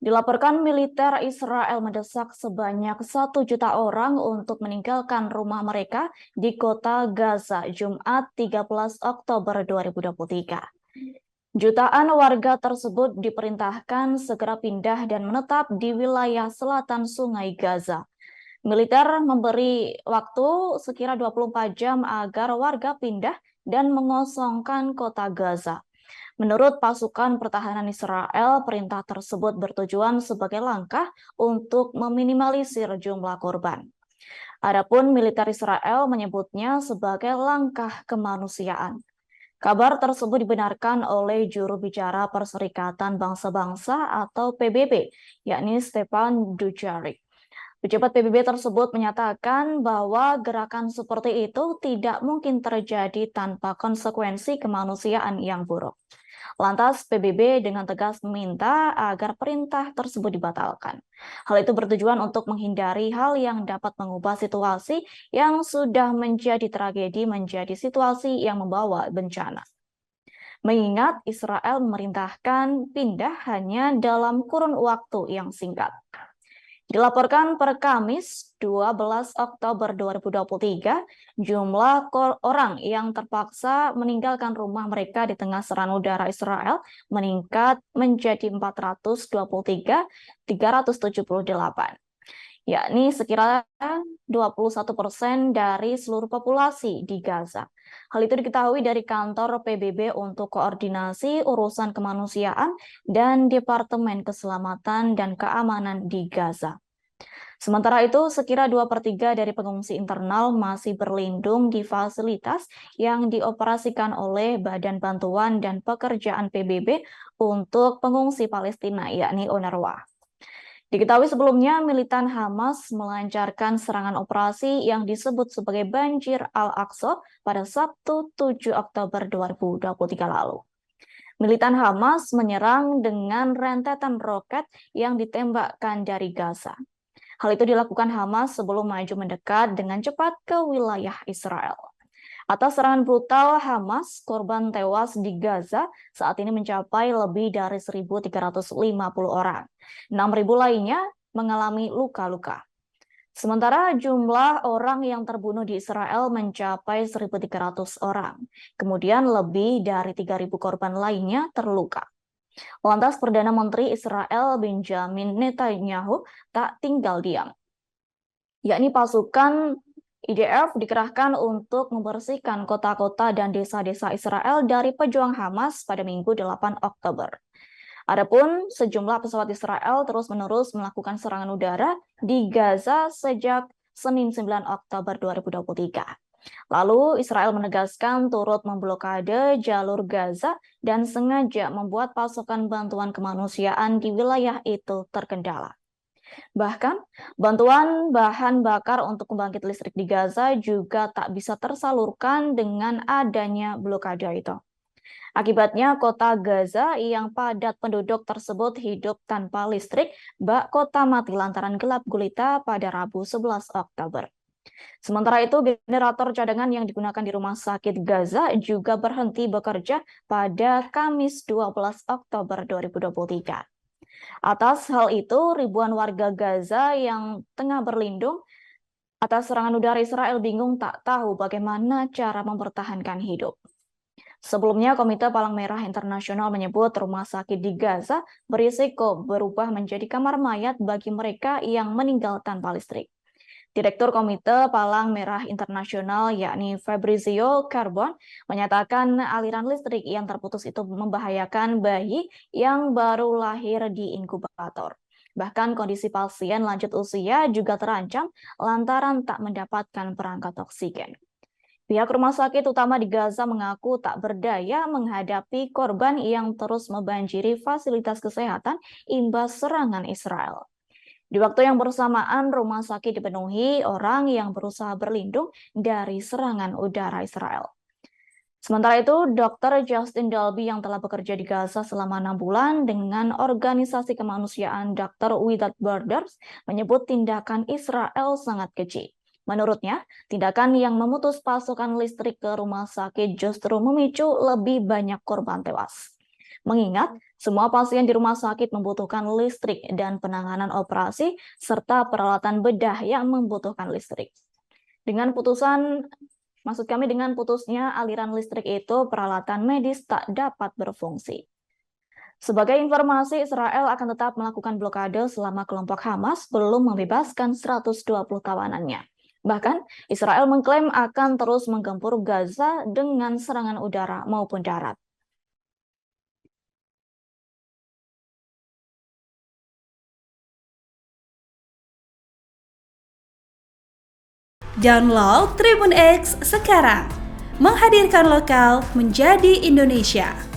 Dilaporkan militer Israel mendesak sebanyak 1 juta orang untuk meninggalkan rumah mereka di kota Gaza Jumat 13 Oktober 2023. Jutaan warga tersebut diperintahkan segera pindah dan menetap di wilayah selatan Sungai Gaza. Militer memberi waktu sekira 24 jam agar warga pindah dan mengosongkan kota Gaza. Menurut pasukan pertahanan Israel, perintah tersebut bertujuan sebagai langkah untuk meminimalisir jumlah korban. Adapun militer Israel menyebutnya sebagai langkah kemanusiaan. Kabar tersebut dibenarkan oleh juru bicara Perserikatan Bangsa-Bangsa atau PBB, yakni Stepan Dujarric. Pejabat PBB tersebut menyatakan bahwa gerakan seperti itu tidak mungkin terjadi tanpa konsekuensi kemanusiaan yang buruk. Lantas PBB dengan tegas meminta agar perintah tersebut dibatalkan. Hal itu bertujuan untuk menghindari hal yang dapat mengubah situasi yang sudah menjadi tragedi menjadi situasi yang membawa bencana. Mengingat Israel memerintahkan pindah hanya dalam kurun waktu yang singkat. Dilaporkan per Kamis 12 Oktober 2023, jumlah orang yang terpaksa meninggalkan rumah mereka di tengah serangan udara Israel meningkat menjadi 423.378, yakni sekira 21% dari seluruh populasi di Gaza. Hal itu diketahui dari kantor PBB untuk koordinasi urusan kemanusiaan dan Departemen Keselamatan dan Keamanan di Gaza. Sementara itu, sekira 2/3 dari pengungsi internal masih berlindung di fasilitas yang dioperasikan oleh Badan Bantuan dan Pekerjaan PBB untuk pengungsi Palestina, yakni UNRWA. Diketahui sebelumnya, militan Hamas melancarkan serangan operasi yang disebut sebagai Banjir Al-Aqsa pada Sabtu 7 Oktober 2023 lalu. Militan Hamas menyerang dengan rentetan roket yang ditembakkan dari Gaza. Hal itu dilakukan Hamas sebelum maju mendekat dengan cepat ke wilayah Israel. Atas serangan brutal Hamas, korban tewas di Gaza saat ini mencapai lebih dari 1.350 orang. 6.000 lainnya mengalami luka-luka. Sementara jumlah orang yang terbunuh di Israel mencapai 1.300 orang. Kemudian lebih dari 3.000 korban lainnya terluka. Lantas Perdana Menteri Israel Benjamin Netanyahu tak tinggal diam, yakni pasukan IDF dikerahkan untuk membersihkan kota-kota dan desa-desa Israel dari pejuang Hamas pada Minggu 8 Oktober. Adapun sejumlah pesawat Israel terus-menerus melakukan serangan udara di Gaza sejak Senin 9 Oktober 2023. Lalu Israel menegaskan turut memblokade jalur Gaza dan sengaja membuat pasokan bantuan kemanusiaan di wilayah itu terkendala. Bahkan, bantuan bahan bakar untuk pembangkit listrik di Gaza juga tak bisa tersalurkan dengan adanya blokade itu. Akibatnya, kota Gaza yang padat penduduk tersebut hidup tanpa listrik, bak kota mati lantaran gelap gulita pada Rabu 11 Oktober. Sementara itu, generator cadangan yang digunakan di rumah sakit Gaza juga berhenti bekerja pada Kamis 12 Oktober 2023. Atas hal itu, ribuan warga Gaza yang tengah berlindung atas serangan udara Israel bingung tak tahu bagaimana cara mempertahankan hidup. Sebelumnya, Komite Palang Merah Internasional menyebut rumah sakit di Gaza berisiko berubah menjadi kamar mayat bagi mereka yang meninggal tanpa listrik. Direktur Komite Palang Merah Internasional yakni Fabrizio Carbon menyatakan aliran listrik yang terputus itu membahayakan bayi yang baru lahir di inkubator. Bahkan kondisi pasien lanjut usia juga terancam lantaran tak mendapatkan perangkat oksigen. Pihak rumah sakit utama di Gaza mengaku tak berdaya menghadapi korban yang terus membanjiri fasilitas kesehatan imbas serangan Israel. Di waktu yang bersamaan, rumah sakit dipenuhi orang yang berusaha berlindung dari serangan udara Israel. Sementara itu, Dr. Justin Dalby yang telah bekerja di Gaza selama 6 bulan dengan organisasi kemanusiaan Dr. Without Borders menyebut tindakan Israel sangat keji. Menurutnya, tindakan yang memutus pasokan listrik ke rumah sakit justru memicu lebih banyak korban tewas. Mengingat Semua pasien di rumah sakit membutuhkan listrik dan penanganan operasi serta peralatan bedah yang membutuhkan listrik. Dengan putusnya aliran listrik itu, peralatan medis tak dapat berfungsi. Sebagai informasi, Israel akan tetap melakukan blokade selama kelompok Hamas belum membebaskan 120 tawanannya. Bahkan, Israel mengklaim akan terus menggempur Gaza dengan serangan udara maupun darat. Download Tribun X sekarang, menghadirkan lokal menjadi Indonesia.